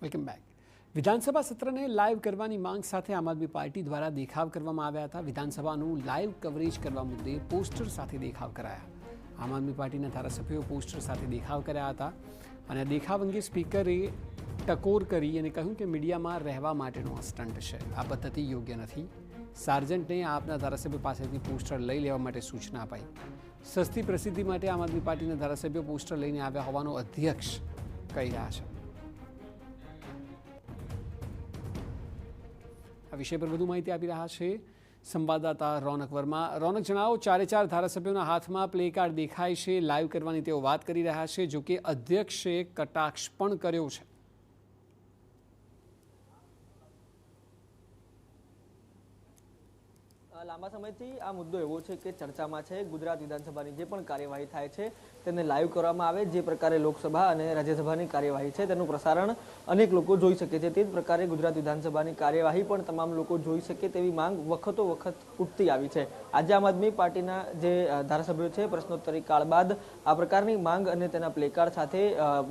Welcome back. વિધાનસભા સત્રને live કરવાની માંગ સાથે આમ આદમી પાર્ટી દ્વારા દેખાવ કરવામાં આવ્યા હતા। વિધાનસભાનું લાઈવ કવરેજ કરવા મુદ્દે પોસ્ટર સાથે દેખાવ કરાયા। આમ આદમી પાર્ટીના ધારાસભ્યો પોસ્ટર સાથે દેખાવ કર્યા હતા અને દેખાવ અંગે સ્પીકરે ટકોર કરી અને કહ્યું કે મીડિયામાં રહેવા માટેનો આ સ્ટન્ટ છે, આ પદ્ધતિ યોગ્ય નથી। સાર્જન્ટને આપના ધારાસભ્ય પાસેથી પોસ્ટર લઈ લેવા માટે સૂચના અપાઈ। સસ્તી પ્રસિદ્ધિ માટે આમ આદમી પાર્ટીના ધારાસભ્યો પોસ્ટર લઈને આવ્યા હોવાનો અધ્યક્ષ કહી રહ્યા છે। આ વિષય પર વધુ માહિતી આપી રહ્યા છે સંવાદદાતા રોનક વર્મા। રોનક, જણાવો, ચારે ચાર ધારાસભ્યોના હાથમાં પ્લે કાર્ડ દેખાય છે, લાઈવ કરવાની તેઓ વાત કરી રહ્યા છે, જો કે અધ્યક્ષે કટાક્ષ પણ કર્યો છે। લાંબા સમયથી આ મુદ્દો એવો છે કે ચર્ચામાં છે। ગુજરાત વિધાનસભાની જે પણ કાર્યવાહી થાય છે તેને લાઈવ કરવામાં આવે। જે પ્રકારે લોકસભા અને રાજ્યસભાની કાર્યવાહી છે તેનું પ્રસારણ અનેક લોકો જોઈ શકે છે, તે જ પ્રકારે ગુજરાત વિધાનસભાની કાર્યવાહી પણ તમામ લોકો જોઈ શકે તેવી માંગ વખતો વખત ઉઠતી આવી છે। આજે આમ આદમી પાર્ટીના જે ધારાસભ્યો છે પ્રશ્નોત્તરી કાળ બાદ આ પ્રકારની માંગ અને તેના પ્લેકાર્ડ સાથે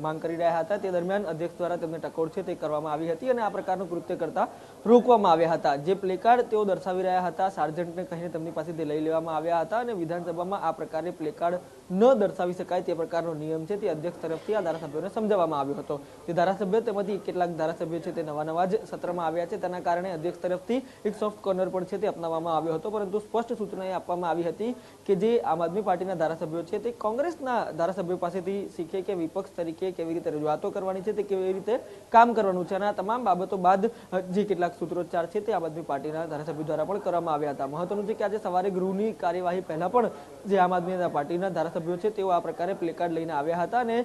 માંગ કરી રહ્યા હતા। તે દરમિયાન અધ્યક્ષ દ્વારા તેમને ટકોર છે તે કરવામાં આવી હતી અને આ પ્રકારનું કૃત્ય કરતા રોકવામાં આવ્યા હતા। જે પ્લેકાર્ડ તેઓ દર્શાવી રહ્યા હતા સાર્જન્ટને કહીને તેમની પાસેથી લઈ લેવામાં આવ્યા હતા અને વિધાનસભામાં આ પ્રકારે પ્લેકાર્ડ ન દર્શાવી શકાય તે પ્રકારનો નિયમ છે તે અધ્યક્ષ તરફથી આ ધારાસભ્યોને સમજાવવામાં આવ્યો હતો। તે ધારાસભ્ય તેમાંથી કેટલાક ધારાસભ્યો છે તે નવા જ સત્રમાં આવ્યા છે, તેના કારણે અધ્યક્ષ તરફથી એક સોફ્ટ કોર્નર પણ છે તે અપનાવવામાં આવ્યો હતો, પરંતુ સ્પષ્ટ સૂચના એ આપવામાં આવી હતી કે જે આમ આદમી પાર્ટીના ધારાસભ્યો છે તે કોંગ્રેસના ધારાસભ્યો પાસેથી શીખે કે વિપક્ષ તરીકે કેવી રીતે રજૂઆતો કરવાની છે, તે કેવી રીતે કામ કરવાનું છે। અને આ તમામ બાબતો બાદ જે કેટલાક સૂત્રોચ્ચાર છે તે આમ આદમી પાર્ટીના ધારાસભ્યો દ્વારા પણ કરવામાં આવ્યા હતા। મહત્વનું છે કે આજે સવારે ગૃહની કાર્યવાહી પહેલા પણ જે આમ આદમી પાર્ટીના ધારાસભ્યો છે તેઓ આ પ્રકારે પ્લેકાર્ડ લઈને આવ્યા હતા અને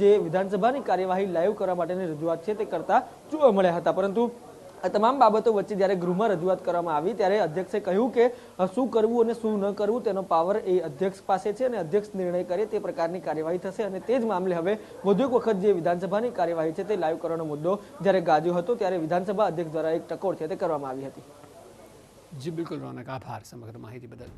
જે વિધાનસભાની કાર્યવાહી લાઈવ કરવા માટેની રજૂઆત છે તે કરતા જોવા મળ્યા હતા। પરંતુ આ તમામ બાબતો વચ્ચે જ્યારે ગૃહમાં રજૂઆત કરવામાં આવી ત્યારે અધ્યક્ષે કહ્યું કે શું કરવું અને શું ન કરવું તેનો પાવર એ અધ્યક્ષ પાસે છે અને અધ્યક્ષ નિર્ણય કરે તે પ્રકારની કાર્યવાહી થશે। અને તે જ મામલે હવે વધુ એક વખત જે વિધાનસભાની કાર્યવાહી છે તે લાઈવ કરવાનો મુદ્દો જ્યારે ગાજ્યો હતો ત્યારે વિધાનસભા અધ્યક્ષ દ્વારા એક ટકોર છે તે કરવામાં આવી હતી। જી બિલકુલ રોનક, આભાર સમગ્ર માહિતી બદલ।